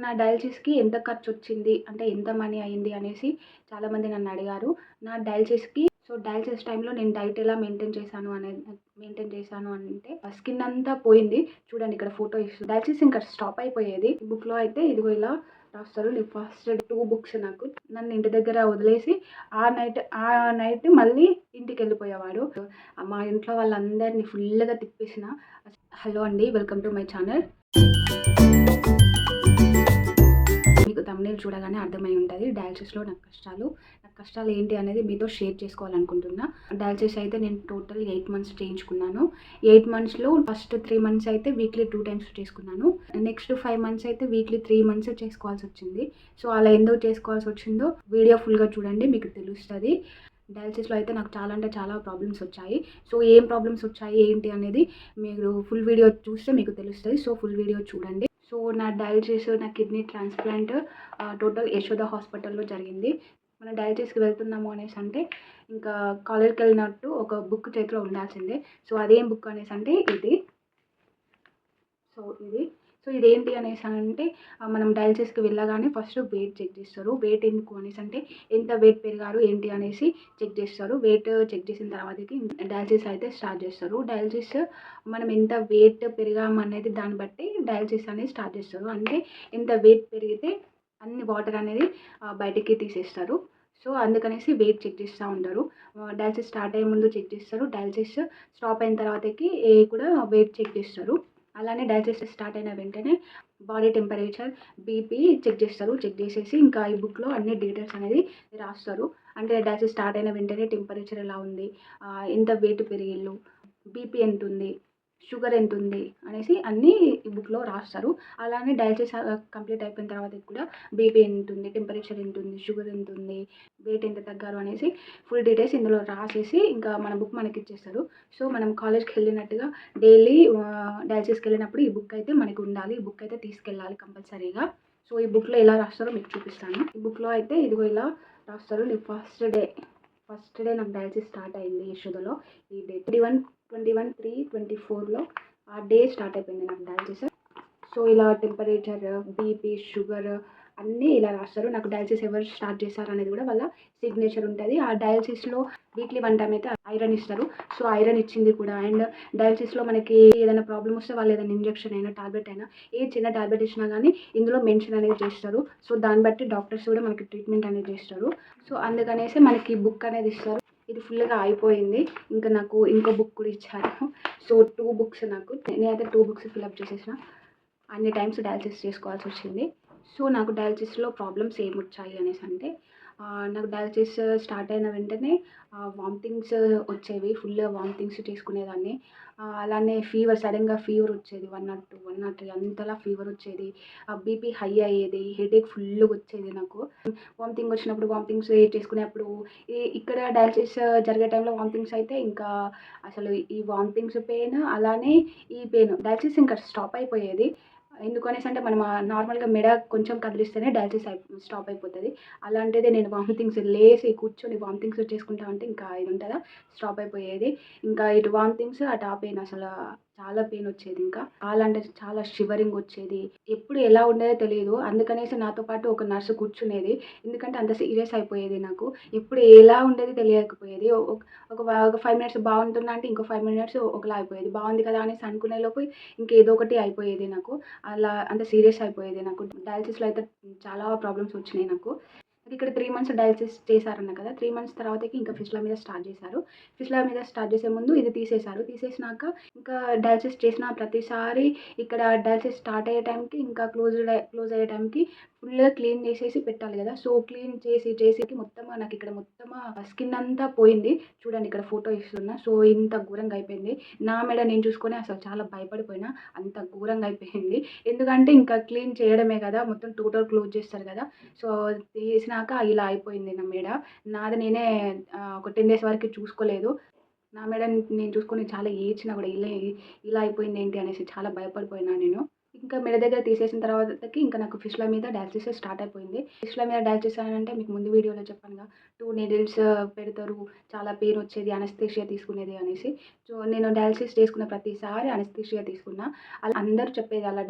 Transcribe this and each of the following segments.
నా డయాలిసిస్‌కి ఎంత ఖర్చొచ్చింది? అంటే ఎంత మనీ అయింది అనేసి చాలామంది నన్నడిగారు. నా డయాలిసిస్‌కి డయాలిసిస్ టైంలో నేను డైట్ ఎలా మెయింటైన్ చేశాను అంటే స్కిన్ అంతా పోయింది. చూడండి ఇక్కడ ఫోటో డయాలిసిస్ ఇంకా స్టాప్ అయిపోయేది. బుక్‌లో అయితే ఇదిగో ఇలా రాస్తారు. ఫస్ట్ 2 బుక్స్ నాకు. నన్ను ఇంటి దగ్గర వదిలేసి ఆ నైట్ మళ్ళీ ఇంటికెళ్ళిపోయేవాడు. మా ఇంట్లో వాళ్ళందరిని ఫుల్‌గా తిప్పేసిన. హలో అండి. Welcome to my channel. మీకు థంబ్‌నెయిల్ చూడగానే అర్థమై ఉంటది. డయాలిసిస్‌లో నా కష్టాలు ఏంటి అనేది మీతో షేర్ చేసుకోవాలనుకుంటున్నా. డయాలిసిస్ అయితే నేను టోటల్ 8 మంత్స్ చేయించుకున్నాను. 8 మంత్స్‌లో ఫస్ట్ 3 మంత్స్ అయితే వీక్లీ 2 టైమ్స్ చేసుకున్నాను. నెక్స్ట్ 5 మంత్స్ అయితే వీక్లీ 3 మంత్స్ చేసుకోవాల్సొచ్చింది. అలా ఎందుకు చేసుకోవాల్సొచ్చిందో వీడియో ఫుల్‌గా చూడండి, మీకు తెలుస్తది. డయాలిసిస్‌లో అయితే నాకు చాలా అంటే చాలా ప్రాబ్లమ్స్ వచ్చాయి. ఏం ప్రాబ్లమ్స్ వచ్చాయి ఏంటి అనేది మీరు ఫుల్ వీడియో చూస్తే మీకు తెలుస్తది. ఫుల్ వీడియో చూడండి. నా డయాలిసిస్, నా కిడ్నీ ట్రాన్స్‌ప్లాంట్ టోటల్ యశోద హాస్పిటల్‌లో జరిగింది. మనం డయాలిసిస్‌కి వెళ్తున్నాము అనేసంటే ఇంకా కాలేజ్‌కెళ్ళినట్టు ఒక బుక్ చేతిలో ఉండాల్సిందే. అదేం బుక్ అనేసంటే ఇది. ఇది. ఇదేంటి అనేసనంటే మనం డయాలిసిస్‌కి వెళ్ళగానే ఫస్ట్ వెయిట్ చెక్ చేస్తారు. వెయిట్ ఎందుకు అనేసంటే ఎంత వెయిట్ పెరిగారు ఏంటి అనేసి చెక్ చేస్తారు. వెయిట్ చెక్ చేసిన తర్వాతకి డయాలిసిస్ అయితే స్టార్ట్ చేస్తారు. డయాలిసిస్ మనం ఎంత వెయిట్ పెరిగామనేది దాన్ని బట్టి డయాలిసిస్ అనేది స్టార్ట్ చేస్తారు. అంటే ఎంత వెయిట్ పెరిగితే అన్ని వాటర్ అనేది బయటికి తీసేస్తారు. అందుకనేసి వెయిట్ చెక్ చేస్తూ ఉంటారు. డయాలిసిస్ స్టార్ట్ అయ్యే ముందు చెక్ చేస్తారు. డయాలిసిస్ స్టాప్ అయిన తర్వాతకి కూడా వెయిట్ చెక్ చేస్తారు. అలానే డయాలిసిస్ స్టార్ట్ అయిన వెంటనే బాడీ టెంపరేచర్, బీపీ చెక్ చేస్తారు. చెక్ చేసేసి ఇంకా ఈ బుక్‌లో అన్ని డీటెయిల్స్ అనేది రాస్తారు. అంటే డయాలిసిస్ స్టార్ట్ అయిన వెంటనే టెంపరేచర్ ఎలా ఉంది, ఎంత వెయిట్ పెరిగిల్లు, బీపీ ఎంతుంది, షుగర్ ఎంతుంది అనేసి అన్నీ ఈ బుక్‌లో రాస్తారు. అలానే డయాలిసిస్ కంప్లీట్ అయిపోయిన తర్వాతకి కూడా బీపీ ఎంతుంది, టెంపరేచర్ ఎంతుంది, షుగర్ ఎంతుంది, వెయిట్ ఎంత తగ్గారు అనేసి ఫుల్ డీటెయిల్స్ ఇందులో రాసేసి ఇంకా మన బుక్ మనకిచ్చేస్తారు. మనం కాలేజ్‌కి వెళ్ళినట్టుగా డైలీ డయాలిసిస్‌కి వెళ్ళినప్పుడు ఈ బుక్ అయితే మనకి ఉండాలి. ఈ బుక్ అయితే తీసుకెళ్ళాలి కంపల్సరీగా. ఈ బుక్‌లో ఎలా రాస్తారో మీకు చూపిస్తాను. ఈ బుక్‌లో అయితే ఇదిగో ఇలా రాస్తారు. ఫస్ట్ డే నాకు డయాలిసిస్ స్టార్ట్ అయింది యశోదలో. ఈ డేట్ 21/3/24లో ఆ డే స్టార్ట్ అయిపోయింది నాకు డయాలిసిస్. ఇలా టెంపరేచర్, బీపీ, షుగర్ అన్నీ ఇలా రాస్తారు. నాకు డయాలిసిస్ ఎవరు స్టార్ట్ చేశారు అనేది కూడా వాళ్ళ సిగ్నేచర్ ఉంటుంది. ఆ డయాలిసిస్‌లో వీక్లీ 1 టైమ్ అయితే ఐరన్ ఇస్తారు. ఐరన్ ఇచ్చింది కూడా. అండ్ డయాలిసిస్‌లో మనకి ఏదైనా ప్రాబ్లమ్ వస్తే వాళ్ళు ఏదైనా ఇంజెక్షన్ అయినా, టాబ్లెట్ అయినా ఏ చిన్న టాబ్లెట్ ఇచ్చినా కానీ ఇందులో మెన్షన్ అనేది చేస్తారు. దాన్ని బట్టి డాక్టర్స్ కూడా మనకి ట్రీట్మెంట్ అనేది చేస్తారు. అందుకనేసి మనకి బుక్ అనేది ఇస్తారు. ఇది ఫుల్‌గా అయిపోయింది. ఇంకా నాకు ఇంకో బుక్ కూడా ఇచ్చారు. 2 బుక్స్ నాకు. నేనైతే 2 బుక్స్ ఫిలప్ చేసేసిన. అన్ని టైమ్స్ డయాలిసిస్ చేసుకోవాల్సి వచ్చింది. నాకు డయాలిసిస్‌లో ప్రాబ్లమ్స్ ఏమొచ్చాయి అనేసంటే నాకు డయాలిసిస్ స్టార్ట్ అయిన వెంటనే వామిటింగ్స్ వచ్చేవి. ఫుల్ వామిటింగ్స్ చేసుకునేదాన్ని. అలానే సడెన్‌గా ఫీవర్ వచ్చేది. 102, 103 అంతలా ఫీవర్ వచ్చేది. బీపీ హై అయ్యేది. హెడేక్ ఫుల్‌గా వచ్చేది నాకు. వామిటింగ్ వచ్చినప్పుడు వామిటింగ్స్ చేసుకునేప్పుడు ఇక్కడ డయాలిసిస్ జరిగే టైంలో వామిటింగ్స్ అయితే ఇంకా అసలు ఈ వామిటింగ్స్ పెయిన్, అలానే ఈ పెయిన్ డయాలిసిస్ ఇంకా స్టాప్ అయిపోయేది. ఎందుకనేసంటే మనం నార్మల్‌గా మెడ కొంచెం కదిలిస్తేనే డయాలిసిస్ స్టాప్ అయిపోతది. అలాంటిది నేను వామిటింగ్స్ లేసి కూర్చొని వామిటింగ్స్ చేసుకుంటా ఉంటే ఇంకా ఇది ఉంటదా, స్టాప్ అయిపోయేది. ఇంకా ఇటు వామిటింగ్స్, అటు ఆ పెయిన్ అసలు చాలా పెయిన్ వచ్చేది ఇంకా. చాలా అంటే చాలా షివరింగ్ వచ్చేది. ఎప్పుడు ఎలా ఉండేదో తెలీదు. అందుకనేసి నాతో పాటు ఒక నర్స్ కూర్చునేది. ఎందుకంటే అంత సీరియస్ అయిపోయేది నాకు. ఎప్పుడు ఎలా ఉండేది తెలియకపోయేది. ఒక 5 మినిట్స్ బాగుంటున్నా అంటే ఇంకో 5 మినిట్స్ ఒకలా అయిపోయేది. బాగుంది కదా అనేసి అనుకునే లోపు ఇంకేదో ఒకటి అయిపోయేది నాకు. అలా అంత సీరియస్ అయిపోయేది నాకు. డయాలిసిస్‌లో అయితే చాలా ప్రాబ్లమ్స్ వచ్చినాయి నాకు. ఇక్కడ 3 మంత్స్ డయాలిసిస్ చేశారన్నా కదా! 3 మంత్స్ తర్వాతకి ఇంకా ఫిస్టులా మీద స్టార్ట్ చేశారు. ఫిస్టులా మీద స్టార్ట్ చేసే ముందు ఇది తీసేశారు. తీసేసినాక ఇంకా డయాలిసిస్ చేసిన ప్రతిసారి ఇక్కడ డయాలిసిస్ స్టార్ట్ అయ్యే టైంకి ఇంకా క్లోజ్ అయ్యే టైంకి ఫుల్‌గా క్లీన్ చేసేసి పెట్టాలి కదా! క్లీన్ చేసి మొత్తం నాకు ఇక్కడ మొత్తం స్కిన్ అంతా పోయింది. చూడండి ఇక్కడ ఫోటో ఇస్తున్నా. ఇంత ఘోరంగా అయిపోయింది. నా మెడ నేను చూసుకొని అసలు చాలా భయపడిపోయినా. అంత ఘోరంగా అయిపోయింది. ఎందుకంటే ఇంకా క్లీన్ చేయడమే కదా! మొత్తం టోటల్ క్లోజ్ చేస్తారు కదా! తీసినాక ఇలా అయిపోయింది నా మెడ. నాది నేనే ఒక 10 డేస్ వరకు చూసుకోలేదు. నా మెడ నేను చూసుకొని చాలా ఏడ్చినా కూడా ఇలా అయిపోయింది ఏంటి అనేసి చాలా భయపడిపోయినా నేను. ఇంకా మెడ దగ్గర తీసేసిన తర్వాతకి ఇంకా నాకు ఫిష్‌ల మీద డయాలిసిస్ స్టార్ట్ అయిపోయింది. ఫిష్‌ల మీద డయాలిసిస్ అనంటే మీకు ముందు వీడియోలో చెప్పానుగా 2 నీడిల్స్ పెడతారు. చాలా పెయిన్ వచ్చేది. అనస్థీషియా తీసుకునేది అనేసి. సో, నేను డయాలిసిస్ చేసుకున్న ప్రతిసారి అనస్థీషియా తీసుకున్నా. అలా అందరూ చెప్పేది అలా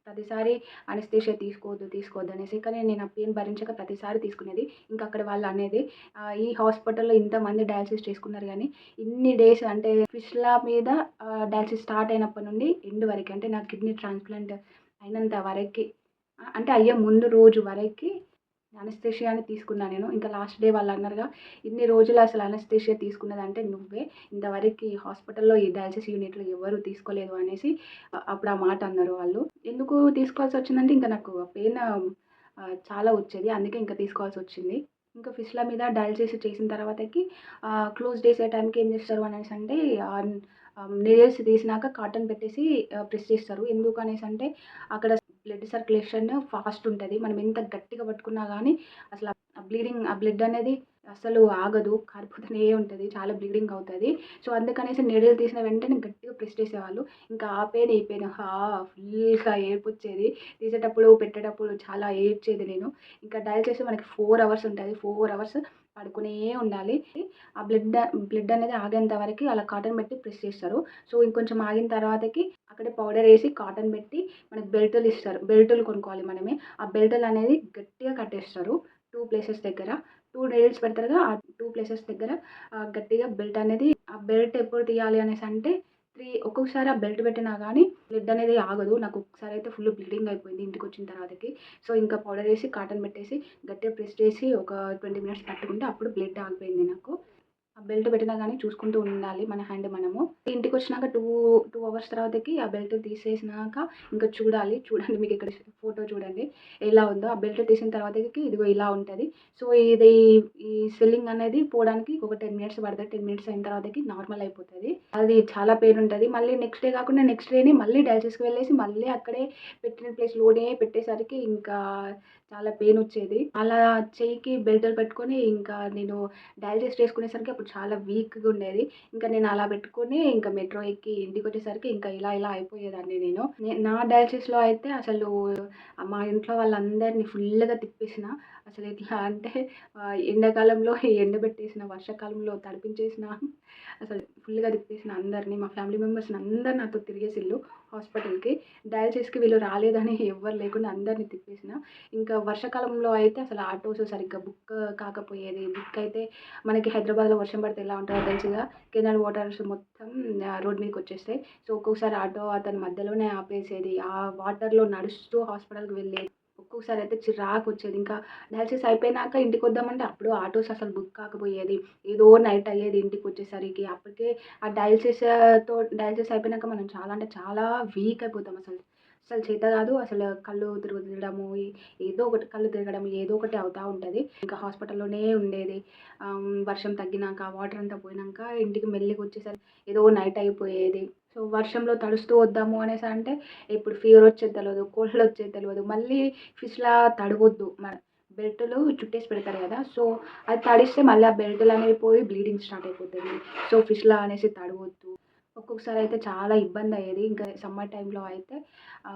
ప్రతిసారి అనస్థీషియా తీసుకోవద్దు, తీసుకోవద్దు అనేసి. కానీ నేను ఆ పెయిన్ భరించక ప్రతిసారి తీసుకునేది. ఇంకా అక్కడ వాళ్ళు అనేది ఈ హాస్పిటల్‌లో ఇంతమంది డయాలిసిస్ చేసుకున్నారు గానీ, ఇన్ని డేస్ అంటే ఫిష్‌ల మీద డయాలిసిస్ స్టార్ట్ అయినప్పటి నుండి ఎండ్ వరకి అంటే నా కిడ్నీ ట్రాన్స్‌ప్లాంట్ అయినంత వరకి అంటే అయ్యే ముందు రోజు వరకి అనస్థీషియాని తీసుకున్నా నేను. ఇంకా లాస్ట్ డే వాళ్ళన్నారుగా, "ఇన్ని రోజులు అసలు అనస్థీషియా తీసుకున్నదంటే నువ్వే. ఇంతవరకి హాస్పిటల్‌లో ఈ డయాలిసిస్ యూనిట్‌లో ఎవ్వరు తీసుకోలేదు" అనేసి అప్పుడు ఆ మాట అన్నారు వాళ్ళు. ఎందుకు తీసుకోవాల్సొచ్చిందంటే ఇంక నాకు పెయిన్ చాలా వచ్చేది. అందుకే ఇంక తీసుకోవాల్సొచ్చింది. ఇంకా ఫిష్‌ల మీద డయాలిసిస్ చేసిన తర్వాతకి క్లోజ్ చేసే టైంకి ఏం చేస్తారు అనేసంటే ఆహ్, నీడిల్స్ తీసినాక కాటన్ పెట్టేసి ప్రెస్ చేస్తారు. ఎందుకనేసంటే అక్కడ బ్లడ్ సర్క్యులేషన్ ఫాస్ట్ ఉంటది. మనం ఎంత గట్టిగా పట్టుకున్నా గానీ అసలు ఆ బ్లడ్ అనేది అస్సలు ఆగదు. కారిపోతూనే ఉంటది. చాలా బ్లీడింగ్ అవుతది. సో, అందుకనేసి నీడిల్ తీసిన వెంటనే గట్టిగా ప్రెస్ చేసేవాళ్ళు. ఇంకా ఆ పెయిన్, ఈ పెయిన్ ఫుల్‌గా ఏడుపొచ్చేది. తీసేటప్పుడు, పెట్టేటప్పుడు చాలా ఏడ్చేది నేను. ఇంకా డయాలిసిస్ మనకి 4 అవర్స్ ఉంటది. 4 అవర్స్ పడుకునే ఉండాలి. ఆ బ్లడ్ అనేది ఆగేంత వరకి అలా కాటన్ పెట్టి ప్రెస్ చేస్తారు. సో, ఇంకొంచెం ఆగిన తర్వాతకి అక్కడే పౌడరేసి కాటన్ పెట్టి మనకు బెల్టులు ఇస్తారు. బెల్టులు కొనుక్కోవాలి మనమే. ఆ బెల్టులనేది గట్టిగా కట్టేస్తారు 2 ప్లేసెస్ దగ్గర. 2 నీడిల్స్ పెడతారుగా ఆ 2 ప్లేసెస్ దగ్గర గట్టిగా బెల్ట్ అనేది ఆ బెల్ట్ ఎప్పుడు తీయాలి అనేసంటే ఒక్కొక్కసారి ఆ బెల్ట్ పెట్టినా గానీ బ్లడ్ అనేది ఆగదు. నాకు ఒక్కసారయితే ఫుల్ బ్లీడింగ్ అయిపోయింది ఇంటికొచ్చిన తర్వాతకి. సో, ఇంకా పౌడరేసి కాటన్ పెట్టేసి గట్టిగా ప్రెస్ చేసి ఒక 20 మినిట్స్ పట్టుకుంటే అప్పుడు బ్లడ్ ఆగిపోయింది నాకు. ఆ బెల్ట్ పెట్టినా గానీ చూసుకుంటూ ఉండాలి మన హ్యాండ్ మనము. ఇంటికొచ్చినాక 2 అవర్స్ తర్వాతకి ఆ బెల్ట్ తీసేసినాక ఇంకా చూడాలి. చూడండి మీకిక్కడ ఫోటో చూడండి ఎలా ఉందో. ఆ బెల్ట్ తీసిన తర్వాతకి ఇదిగో ఇలా ఉంటది. సో, ఇది ఈ స్వెల్లింగ్ అనేది పోవడానికి ఒక 10 మినిట్స్ పడతది. 10 మినిట్స్ అయిన తర్వాతకి నార్మల్ అయిపోతది. అది చాలా పెయిన్ ఉంటది. మళ్ళీ నెక్స్ట్ డే కాకుండా నెక్స్ట్ డేనే మళ్ళీ డయాలిసిస్‌కి వెళ్ళేసి మళ్ళీ అక్కడే పెట్టిన ప్లేస్‌లోనే పెట్టేసరికి ఇంకా చాలా పెయిన్ వచ్చేది. అలా చెయ్యికి బెల్టులు పెట్టుకొని ఇంకా నేను డయాలిసిస్ చేసుకునేసరికి అప్పుడు చాలా వీక్‌గా ఉండేది. ఇంకా నేను అలా పెట్టుకొని ఇంకా మెట్రో ఎక్కి ఇంటికొచ్చేసరికి ఇంకా ఇలా అయిపోయేదాన్ని నేను. నా డయాలిసిస్‌లో అయితే అసలు మా ఇంట్లో వాళ్ళందరిని ఫుల్‌గా తిప్పేసిన. అసలు ఎట్లా అంటే ఎండాకాలంలో ఎండబెట్టేసిన, వర్షాకాలంలో తడిపించేసిన, అసలు ఫుల్‌గా తిప్పేసిన అందరిని. మా ఫ్యామిలీ మెంబర్స్‌ని అందరు నాతో తిరిగేసిల్లు హాస్పిటల్‌కి. డయాలిసిస్‌కి వీళ్ళు రాలేదని ఎవ్వరు లేకుండా అందరిని తిప్పేసిన. ఇంకా వర్షాకాలంలో అయితే అసలు ఆటోస్ సరిగ్గా బుక్ కాకపోయేది. బుక్ అయితే మనకి హైదరాబాద్‌లో వర్షం పడితే ఎలా ఉంటదో తెలుసుగా. కెనాల్ వాటర్స్ మొత్తం రోడ్ మీదకొచ్చేస్తాయి. సో, ఒక్కొక్కసారి ఆటో అతను మధ్యలోనే ఆపేసేది. ఆ వాటర్‌లో నడుస్తూ హాస్పిటల్‌కి వెళ్ళేది. ఒక్కొక్కసారి అయితే చిరాకొచ్చేది. ఇంకా డయాలిసిస్ అయిపోయినాక ఇంటికొద్దామంటే అప్పుడు ఆటోస్ అసలు బుక్ కాకపోయేది. ఏదో నైట్ అయ్యేది ఇంటికొచ్చేసరికి. అప్పటికే ఆ డయాలిసిస్ అయిపోయినాక మనం చాలా అంటే చాలా వీక్ అయిపోతాం అసలు. అసలు చేత కాదు. అసలు కళ్ళు తిరగడము, ఏదో ఒకటి కళ్ళు తిరగడం ఏదో ఒకటి అవుతా ఉంటది. ఇంకా హాస్పిటల్‌లోనే ఉండేది. వర్షం తగ్గినాక వాటర్ అంతా పోయినాక ఇంటికి మెల్లిగా వచ్చేసరికి ఏదో నైట్ అయిపోయేది. సో, వర్షంలో తడుస్తూ వద్దాము అనేసంటే ఎప్పుడు ఫీవర్ వచ్చేది తెలవదు. కోల్డ్ వచ్చేది తెలవదు. మళ్ళీ ఫిష్‌లా తడవొద్దు. బెల్టులు చుట్టేసి పెడతారు కదా! సో, అది తడిస్తే మళ్ళీ ఆ బెల్టులనేవి పోయి బ్లీడింగ్ స్టార్ట్ అయిపోతది. సో, ఫిష్‌లా అనేసి తడవొద్దు. ఒక్కొక్కసారి అయితే చాలా ఇబ్బందయ్యేది. ఇంకా సమ్మర్ టైంలో అయితే ఆ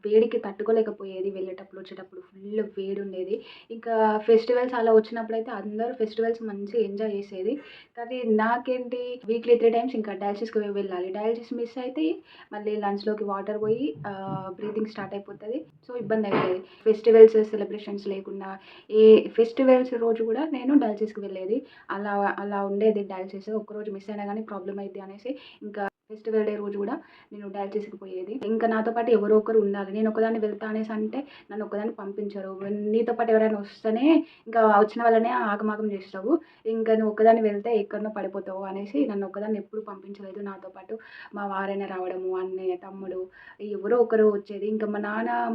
వేడికి తట్టుకోలేకపోయేది. వెళ్ళేటప్పుడు, వచ్చేటప్పుడు ఫుల్ వేడుండేది. ఇంకా ఫెస్టివల్స్ అలా వచ్చినప్పుడైతే అందరూ ఫెస్టివల్స్ మంచిగా ఎంజాయ్ చేసేది. కానీ నాకేంటి వీక్లీ 3 టైమ్స్ ఇంకా డయాలిసిస్‌కి వెళ్ళాలి. డయాలిసిస్ మిస్ అయితే మళ్ళీ లంగ్స్‌లోకి వాటర్ పోయి బ్రీతింగ్ స్టార్ట్ అయిపోతది. సో, ఇబ్బందయితది. ఫెస్టివల్స్, సెలబ్రేషన్స్ లేకుండా ఏ ఫెస్టివల్స్ రోజు కూడా నేను డయాలిసిస్‌కి వెళ్ళేది. అలా అలా ఉండేది డయాలిసిస్. ఒక్కరోజు మిస్ అయినా గానీ ప్రాబ్లమ్ అయిద్ది అనేసి ఇంకా ఫెస్టివల్ డే రోజు గూడా నేను డయాలిసిస్‌కి పోయేది. ఇంకా నాతో పాటు ఎవరో ఒకరు ఉండాలి. నేను ఒక్కదాన్ని వెళ్తా అనేసంటే నన్ను ఒక్కదాన్ని పంపించరు. నీతో పాటు ఎవరైనా వస్తేనే ఇంకా వచ్చిన వాళ్ళనే ఆగమాగం చేస్తావు. ఇంకా నువ్వు ఒక్కదాన్ని వెళ్తే ఎక్కడనో పడిపోతావు అనేసి నన్ను ఒక్కదాన్ని ఎప్పుడు పంపించలేదు. నాతో పాటు మా వారైనా రావడము, అన్నయ్య, తమ్ముడు ఎవరో ఒకరు వచ్చేది. ఇంకా మా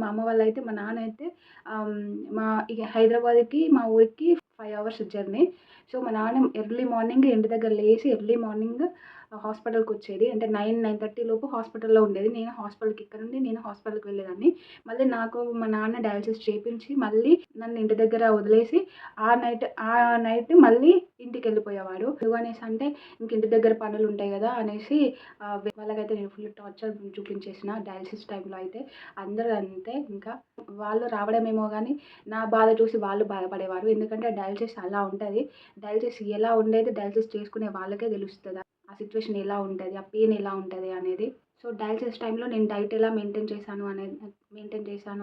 అమ్మ వాళ్ళైతే మా నాన్న అయితే ఆహ్, ఇక హైదరాబాద్‌కి మా ఊరికి 5 అవర్స్ జర్నీ. సో, మా నాన్న ఎర్లీ మార్నింగ్ ఇంటి దగ్గర లేసి ఎర్లీ మార్నింగ్ హాస్పిటల్కి వచ్చేది. అంటే 9:30 లోపు హాస్పిటల్లో ఉండేది. నేను హాస్పిటల్కి ఇక్కడ నుండి నేను హాస్పిటల్కి వెళ్ళేదాన్ని. మళ్ళీ నాకు మా నాన్న డయాలసిస్ చేపించి మళ్ళీ నన్ను ఇంటి దగ్గర వదిలేసి ఆ నైట్ మళ్ళీ ఇంటికి వెళ్ళిపోయేవాడు. ఎందుకు అనేసి అంటే ఇంక ఇంటి దగ్గర పనులు ఉంటాయి కదా అనేసి వాళ్ళకైతే నేను ఫుల్ టార్చర్ చూపించేసిన డయాలసిస్ టైంలో అయితే. అందరూ అంతే, ఇంకా వాళ్ళు రావడమేమో కానీ నా బాధ చూసి వాళ్ళు బాధపడేవారు. ఎందుకంటే డయాలసిస్ అలా ఉంటుంది. డయాలసిస్ ఎలా ఉండేది డయాలసిస్ చేసుకునే వాళ్ళకే తెలుస్తుంది ఆ సిచ్యువేషన్ ఎలా ఉంటుంది, ఆ పెయిన్ ఎలా ఉంటుంది అనేది. సో డయాలసిస్ టైంలో నేను డైట్ ఎలా మెయింటైన్ చేశాను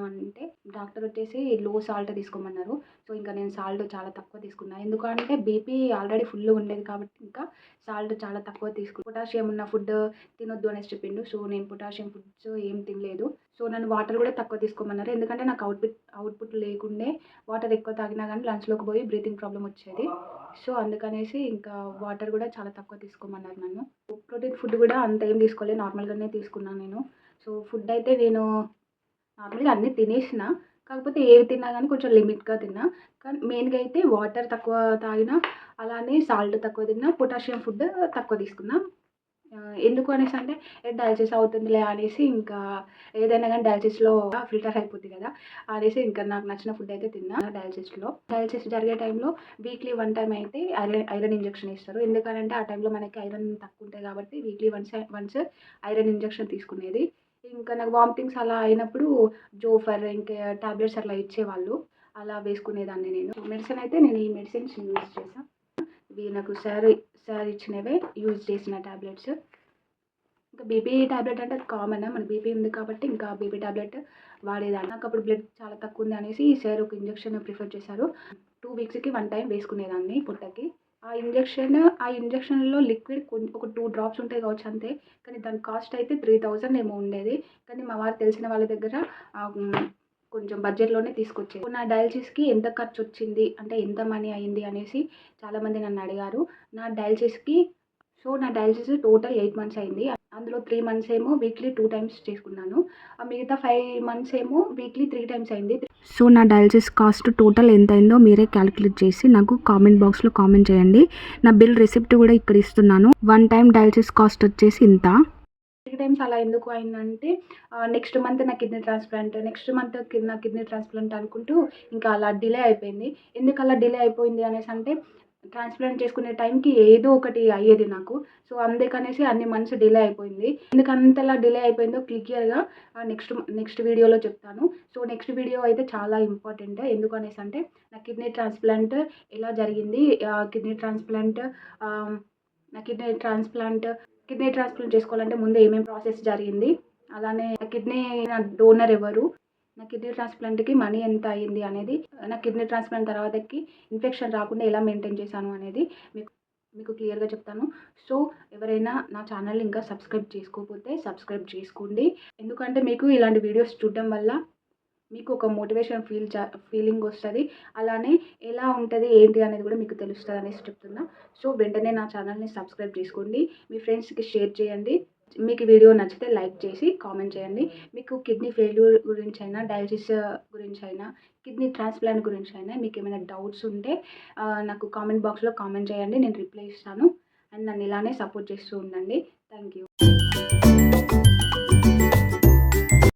అంటే డాక్టర్ వచ్చేసి లో సాల్ట్ తీసుకోమన్నారు. సో ఇంకా నేను సాల్ట్ చాలా తక్కువ తీసుకున్నాను. ఎందుకంటే బీపీ ఆల్రెడీ ఫుల్ ఉండేది కాబట్టి ఇంకా సాల్ట్ చాలా తక్కువ పొటాషియం ఉన్న ఫుడ్ తినొద్దు అనేసి చెప్పిండు. సో నేను పొటాషియం ఫుడ్స్ ఏం తినలేదు. సో నన్ను వాటర్ కూడా తక్కువ తీసుకోమన్నారు. ఎందుకంటే నాకు అవుట్పుట్ లేకుండే వాటర్ ఎక్కువ తాగినా కానీ లంగ్స్లోకి పోయి బ్రీతింగ్ ప్రాబ్లం వచ్చేది. సో అందుకనేసి ఇంకా వాటర్ కూడా చాలా తక్కువ తీసుకోమన్నారు నన్ను. ప్రోటీన్ ఫుడ్ కూడా అంత ఏం తీసుకోలేదు, నార్మల్గానే తీసుకున్నాను నేను. సో ఫుడ్ అయితే నేను నార్మల్గా అన్నీ తినేసిన, కాకపోతే ఏవి తిన్నా కానీ కొంచెం లిమిట్గా తిన్నా. కానీ మెయిన్గా అయితే వాటర్ తక్కువ తాగిన, అలానే సాల్ట్ తక్కువ తిన్నా, పొటాషియం ఫుడ్ తక్కువ తీసుకున్నా. ఎందుకు అనేసి అంటే డయాలసిస్ అవుతుందిలే అనేసి ఇంకా ఏదైనా కానీ డయాలసిస్లో ఫిల్టర్ అయిపోద్ది కదా అనేసి ఇంకా నాకు నచ్చిన ఫుడ్ అయితే తిన్నా. డయాలసిస్ జరిగే టైంలో వీక్లీ 1 టైం అయితే ఐరన్ ఇంజెక్షన్ ఇస్తారు. ఎందుకనంటే ఆ టైంలో మనకి ఐరన్ తక్కువ ఉంటుంది కాబట్టి వీక్లీ వన్స్ ఐరన్ ఇంజెక్షన్ తీసుకునేది. ఇంకా నాకు వామిటింగ్స్ అలా అయినప్పుడు జోఫర్ ఇంకా టాబ్లెట్స్ అట్లా ఇచ్చేవాళ్ళు, అలా వేసుకునేదాన్ని నేను. మెడిసిన్ అయితే నేను ఈ మెడిసిన్స్ యూజ్ చేశాను. ఇవి నాకు సార్ ఇచ్చినవే యూజ్ చేసిన టాబ్లెట్స్. ఇంకా బీపీ టాబ్లెట్ అంటే అది కామన్, మన బీపీ ఉంది కాబట్టి ఇంకా బీపీ టాబ్లెట్ వాడేదాన్ని. నాకు అప్పుడు బ్లడ్ చాలా తక్కువ ఉంది అనేసి సార్ ఒక ఇంజెక్షన్ ప్రిఫర్ చేశారు. 2 వీక్స్కి 1 టైం వేసుకునేదాన్ని పుట్టకి. ఆ ఇంజెక్షన్లో లిక్విడ్ ఒక 2 డ్రాప్స్ ఉంటాయి కావచ్చు అంతే. కానీ దాని కాస్ట్ అయితే 3000 ఏమో ఉండేది. కానీ మా వారు తెలిసిన వాళ్ళ దగ్గర కొంచెం బడ్జెట్లోనే తీసుకొచ్చేది. నా డయాలసిస్కి ఎంత ఖర్చు వచ్చింది అంటే ఎంత మనీ అయింది అనేసి చాలామంది నన్ను అడిగారు. నా డయాలసిస్ టోటల్ 8 మంత్స్ అయింది. అందులో 3 మంత్స్ ఏమో వీక్లీ 2 టైమ్స్ చేసుకున్నాను. మిగతా 5 మంత్స్ ఏమో వీక్లీ 3 టైమ్స్ అయింది. సో నా డయాలసిస్ కాస్ట్ టోటల్ ఎంత అయిందో మీరే క్యాలిక్యులేట్ చేసి నాకు కామెంట్ బాక్స్లో కామెంట్ చేయండి. నా బిల్ రిసిప్ట్ కూడా ఇక్కడ ఇస్తున్నాను. 1 టైం డయాలసిస్ కాస్ట్ వచ్చేసి ఇంత. 3 టైమ్స్ అలా ఎందుకు అయిందంటే నెక్స్ట్ మంత్ నా కిడ్నీ ట్రాన్స్ప్లాంట్ అనుకుంటూ ఇంకా అలా డిలే అయిపోయింది. ఎందుకు అలా డిలే అయిపోయింది అనేసి అంటే ట్రాన్స్ప్లాంట్ చేసుకునే టైంకి ఏదో ఒకటి అయ్యేది నాకు. సో అందుకనేసి అన్ని మంత్స్ డిలే అయిపోయింది. ఎందుకు అంతలా డిలే అయిపోయిందో క్లియర్గా నెక్స్ట్ వీడియోలో చెప్తాను. సో నెక్స్ట్ వీడియో అయితే చాలా ఇంపార్టెంట్. ఎందుకు అనేసి అంటే నా కిడ్నీ ట్రాన్స్ప్లాంట్ ఎలా జరిగింది, కిడ్నీ ట్రాన్స్ప్లాంట్ చేసుకోవాలంటే ముందు ఏమేమి ప్రాసెస్ జరిగింది, అలానే నా డోనర్ ఎవరు, నా కిడ్నీ ట్రాన్స్ప్లాంట్కి మనీ ఎంత అయ్యింది అనేది, నా కిడ్నీ ట్రాన్స్ప్లాంట్ తర్వాతకి ఇన్ఫెక్షన్ రాకుండా ఎలా మెయింటైన్ చేశాను అనేది మీకు క్లియర్గా చెప్తాను. సో ఎవరైనా నా ఛానల్ని ఇంకా సబ్స్క్రైబ్ చేసుకోకపోతే సబ్స్క్రైబ్ చేసుకోండి. ఎందుకంటే మీకు ఇలాంటి వీడియోస్ చూడడం వల్ల మీకు ఒక మోటివేషన్ ఫీలింగ్ వస్తుంది. అలానే ఎలా ఉంటుంది ఏంటి అనేది కూడా మీకు తెలుస్తుంది అనేసి చెప్తున్నా. సో వెంటనే నా ఛానల్ని సబ్స్క్రైబ్ చేసుకోండి, మీ ఫ్రెండ్స్కి షేర్ చేయండి. మీకు వీడియో నచ్చితే లైక్ చేసి కామెంట్ చేయండి. మీకు కిడ్నీ ఫెయిల్యూర్ గురించి అయినా, డయాలసిస్ గురించి అయినా, కిడ్నీ ట్రాన్స్ప్లాంట్ గురించి అయినా మీకు ఏమైనా డౌట్స్ ఉంటే నాకు కామెంట్ బాక్స్లో కామెంట్ చేయండి, నేను రిప్లై ఇస్తాను. అండ్ నన్ను ఇలానే సపోర్ట్ చేస్తూ ఉండండి. Thank you.